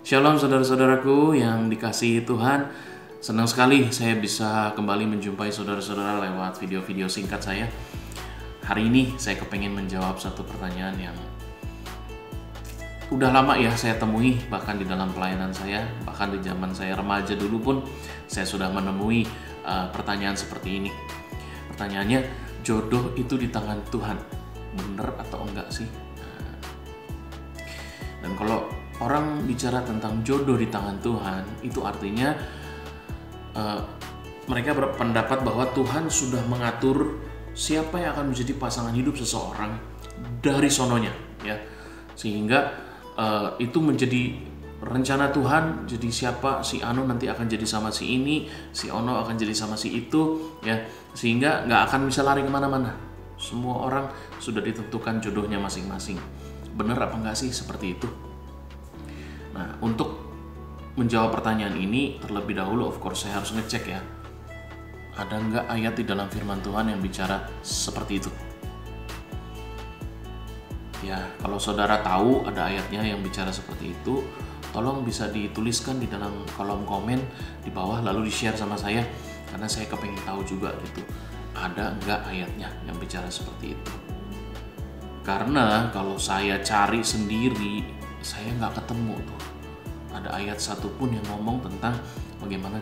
Shalom saudara-saudaraku yang dikasihi Tuhan. Senang sekali saya bisa kembali menjumpai saudara-saudara lewat video-video singkat saya. Hari ini saya kepengen menjawab satu pertanyaan yang udah lama ya saya temui, bahkan di dalam pelayanan saya, bahkan di zaman saya remaja dulu pun saya sudah menemui pertanyaan seperti ini. Pertanyaannya, jodoh itu di tangan Tuhan, bener atau enggak sih? Dan kalau orang bicara tentang jodoh di tangan Tuhan, itu artinya mereka berpendapat bahwa Tuhan sudah mengatur siapa yang akan menjadi pasangan hidup seseorang dari sononya, ya, sehingga itu menjadi rencana Tuhan. Jadi siapa si Ano nanti akan jadi sama si ini, si Ono akan jadi sama si itu, ya, sehingga nggak akan bisa lari kemana-mana. Semua orang sudah ditentukan jodohnya masing-masing. Bener apa enggak sih seperti itu? Nah, untuk menjawab pertanyaan ini terlebih dahulu, of course saya harus ngecek ya, ada nggak ayat di dalam firman Tuhan yang bicara seperti itu. Ya, kalau saudara tahu ada ayatnya yang bicara seperti itu, tolong bisa dituliskan di dalam kolom komen di bawah, lalu di-share sama saya, karena saya kepengen tahu juga gitu, ada nggak ayatnya yang bicara seperti itu. Karena kalau saya cari sendiri, saya nggak ketemu tuh ada ayat satupun yang ngomong tentang bagaimana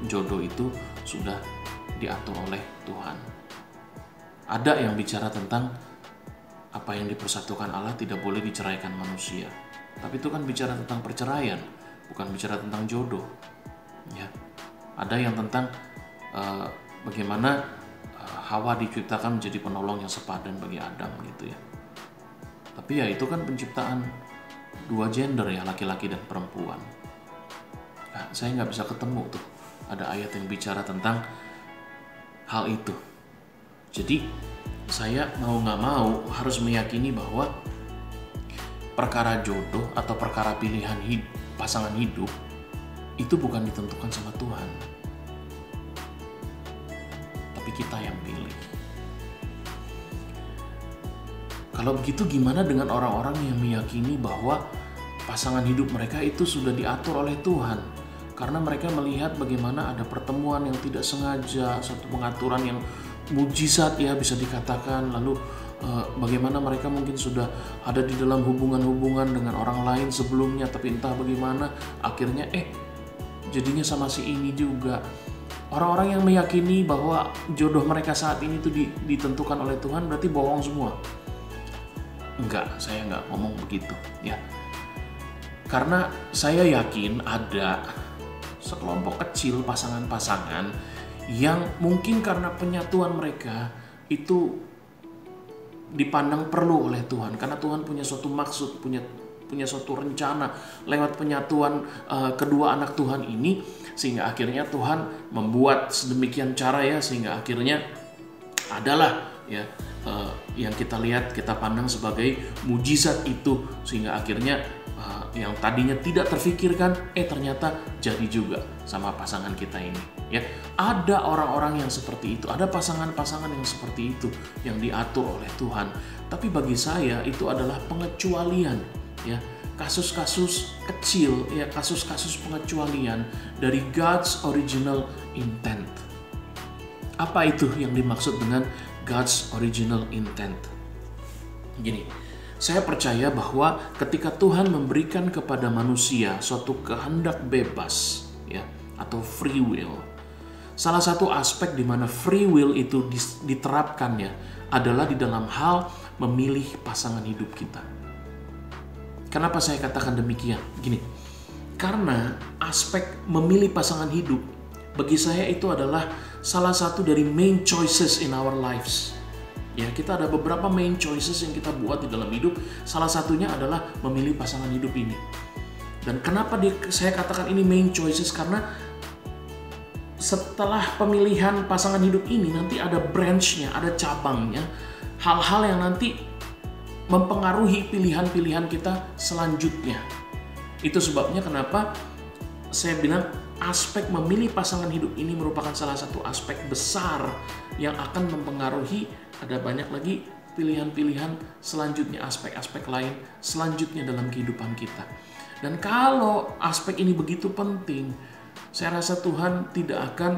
jodoh itu sudah diatur oleh Tuhan. Ada yang bicara tentang apa yang dipersatukan Allah tidak boleh diceraikan manusia, tapi itu kan bicara tentang perceraian, bukan bicara tentang jodoh, ya. Ada yang tentang bagaimana Hawa diciptakan menjadi penolong yang sepadan bagi Adam gitu ya. Tapi ya itu kan penciptaan dua gender ya, laki-laki dan perempuan. Nah, saya nggak bisa ketemu tuh ada ayat yang bicara tentang hal itu. Jadi saya mau nggak mau harus meyakini bahwa perkara jodoh atau perkara pilihan pasangan hidup itu bukan ditentukan sama Tuhan, tapi kita yang pilih. Kalau begitu gimana dengan orang-orang yang meyakini bahwa pasangan hidup mereka itu sudah diatur oleh Tuhan? Karena mereka melihat bagaimana ada pertemuan yang tidak sengaja, satu pengaturan yang mujizat ya bisa dikatakan. Lalu bagaimana mereka mungkin sudah ada di dalam hubungan-hubungan dengan orang lain sebelumnya, tapi entah bagaimana akhirnya jadinya sama si ini juga. Orang-orang yang meyakini bahwa jodoh mereka saat ini itu ditentukan oleh Tuhan berarti bohong semua. Enggak, saya nggak ngomong begitu ya. Karena saya yakin ada sekelompok kecil pasangan-pasangan yang mungkin karena penyatuan mereka itu dipandang perlu oleh Tuhan. Karena Tuhan punya suatu maksud, punya suatu rencana lewat penyatuan kedua anak Tuhan ini, sehingga akhirnya Tuhan membuat sedemikian cara ya, sehingga akhirnya adalah ya yang kita lihat, kita pandang sebagai mujizat itu, sehingga akhirnya yang tadinya tidak terfikirkan ternyata jadi juga sama pasangan kita ini ya. Ada orang-orang yang seperti itu, ada pasangan-pasangan yang seperti itu yang diatur oleh Tuhan. Tapi bagi saya itu adalah pengecualian ya, kasus-kasus kecil ya, kasus-kasus pengecualian dari God's original intent. Apa itu yang dimaksud dengan God's original intent? Gini, saya percaya bahwa ketika Tuhan memberikan kepada manusia suatu kehendak bebas ya, atau free will, salah satu aspek di mana free will itu diterapkan ya adalah di dalam hal memilih pasangan hidup kita. Kenapa saya katakan demikian? Gini, karena aspek memilih pasangan hidup bagi saya itu adalah salah satu dari main choices in our lives. Ya, kita ada beberapa main choices yang kita buat di dalam hidup. Salah satunya adalah memilih pasangan hidup ini. Dan kenapa saya katakan ini main choices? Karena setelah pemilihan pasangan hidup ini nanti ada branch-nya, ada cabangnya, hal-hal yang nanti mempengaruhi pilihan-pilihan kita selanjutnya. Itu sebabnya kenapa saya bilang aspek memilih pasangan hidup ini merupakan salah satu aspek besar yang akan mempengaruhi, ada banyak lagi pilihan-pilihan selanjutnya, aspek-aspek lain selanjutnya dalam kehidupan kita. Dan kalau aspek ini begitu penting, saya rasa Tuhan tidak akan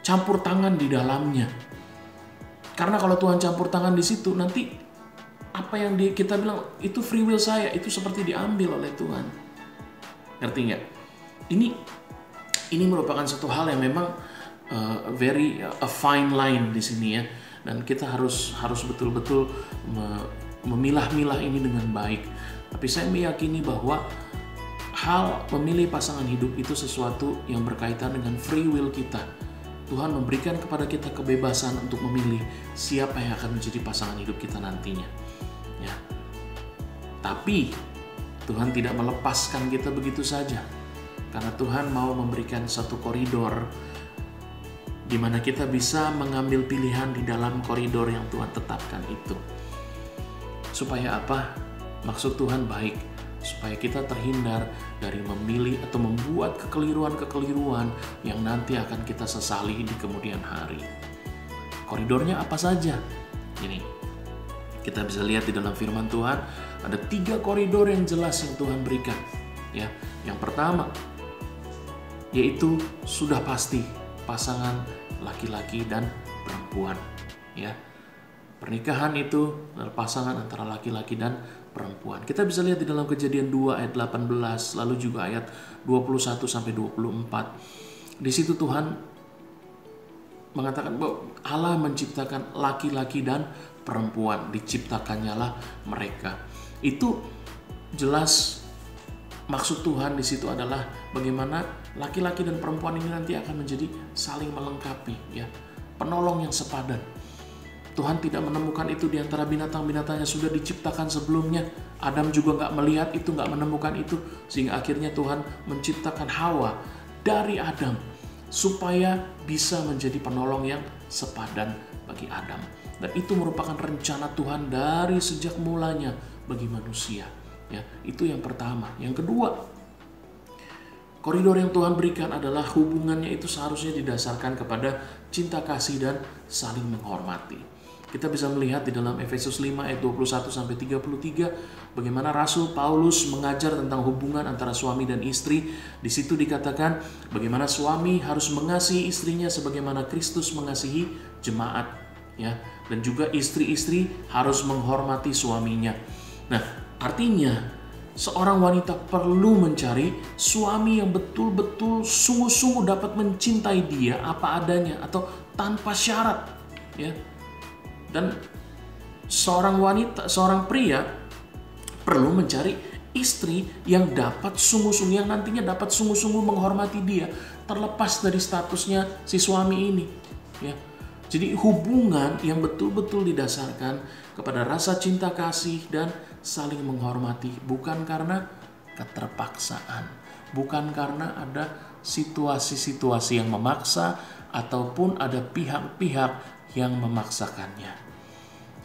campur tangan di dalamnya. Karena kalau Tuhan campur tangan di situ, nanti apa yang kita bilang itu free will saya, itu seperti diambil oleh Tuhan. Ngerti nggak? Ini merupakan satu hal yang memang very a fine line di sini ya. Dan kita harus betul-betul memilah-milah ini dengan baik. Tapi saya meyakini bahwa hal memilih pasangan hidup itu sesuatu yang berkaitan dengan free will kita. Tuhan memberikan kepada kita kebebasan untuk memilih siapa yang akan menjadi pasangan hidup kita nantinya. Ya. Tapi Tuhan tidak melepaskan kita begitu saja. Karena Tuhan mau memberikan satu koridor di mana kita bisa mengambil pilihan di dalam koridor yang Tuhan tetapkan itu. Supaya apa? Maksud Tuhan baik, supaya kita terhindar dari memilih atau membuat kekeliruan-kekeliruan yang nanti akan kita sesali di kemudian hari. Koridornya apa saja? Ini, kita bisa lihat di dalam firman Tuhan, ada 3 koridor yang jelas yang Tuhan berikan. Ya, yang pertama, yaitu sudah pasti pasangan laki-laki dan perempuan. Ya, pernikahan itu adalah pasangan antara laki-laki dan perempuan. Kita bisa lihat di dalam Kejadian 2 ayat 18, lalu juga ayat 21 sampai 24. Di situ Tuhan mengatakan bahwa Allah menciptakan laki-laki dan perempuan, diciptakannya lah mereka. Itu jelas maksud Tuhan di situ adalah bagaimana laki-laki dan perempuan ini nanti akan menjadi saling melengkapi, ya, penolong yang sepadan. Tuhan tidak menemukan itu di antara binatang-binatang yang sudah diciptakan sebelumnya. Adam juga nggak melihat itu, nggak menemukan itu. Sehingga akhirnya Tuhan menciptakan Hawa dari Adam supaya bisa menjadi penolong yang sepadan bagi Adam. Dan itu merupakan rencana Tuhan dari sejak mulanya bagi manusia. Ya, itu yang pertama. Yang kedua, koridor yang Tuhan berikan adalah hubungannya itu seharusnya didasarkan kepada cinta kasih dan saling menghormati. Kita bisa melihat di dalam Efesus 5 ayat 21 sampai 33 bagaimana Rasul Paulus mengajar tentang hubungan antara suami dan istri. Di situ dikatakan bagaimana suami harus mengasihi istrinya sebagaimana Kristus mengasihi jemaat, ya. Dan juga istri-istri harus menghormati suaminya. Nah, artinya seorang wanita perlu mencari suami yang betul-betul sungguh-sungguh dapat mencintai dia apa adanya atau tanpa syarat, ya. Dan seorang pria perlu mencari istri yang dapat sungguh-sungguh, yang nantinya dapat sungguh-sungguh menghormati dia, terlepas dari statusnya si suami ini, ya. Jadi hubungan yang betul-betul didasarkan kepada rasa cinta kasih dan saling menghormati, bukan karena keterpaksaan, bukan karena ada situasi-situasi yang memaksa ataupun ada pihak-pihak yang memaksakannya.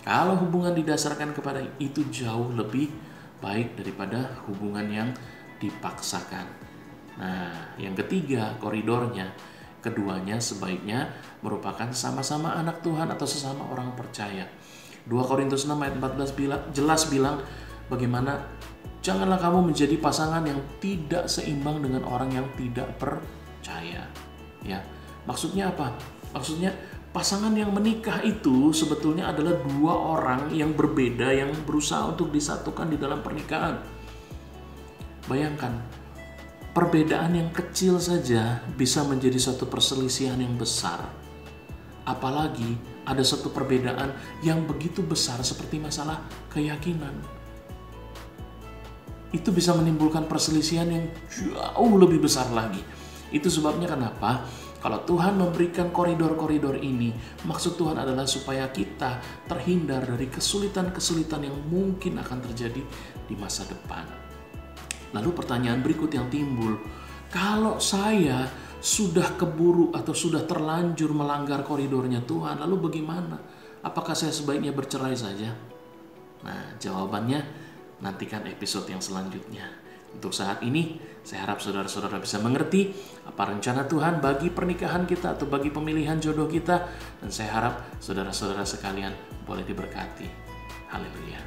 Kalau hubungan didasarkan kepada itu jauh lebih baik daripada hubungan yang dipaksakan. Nah, yang ketiga koridornya, keduanya sebaiknya merupakan sama-sama anak Tuhan atau sesama orang percaya. 2 Korintus 6 ayat 14 jelas bilang bagaimana janganlah kamu menjadi pasangan yang tidak seimbang dengan orang yang tidak percaya. Ya, maksudnya apa? Maksudnya pasangan yang menikah itu sebetulnya adalah 2 orang yang berbeda yang berusaha untuk disatukan di dalam pernikahan. Bayangkan, perbedaan yang kecil saja bisa menjadi satu perselisihan yang besar. Apalagi ada satu perbedaan yang begitu besar seperti masalah keyakinan. Itu bisa menimbulkan perselisihan yang jauh lebih besar lagi. Itu sebabnya kenapa kalau Tuhan memberikan koridor-koridor ini, maksud Tuhan adalah supaya kita terhindar dari kesulitan-kesulitan yang mungkin akan terjadi di masa depan. Lalu pertanyaan berikut yang timbul, kalau saya sudah keburu atau sudah terlanjur melanggar koridornya Tuhan, lalu bagaimana? Apakah saya sebaiknya bercerai saja? Nah, jawabannya nantikan episode yang selanjutnya. Untuk saat ini, saya harap saudara-saudara bisa mengerti apa rencana Tuhan bagi pernikahan kita atau bagi pemilihan jodoh kita. Dan saya harap saudara-saudara sekalian boleh diberkati. Haleluya.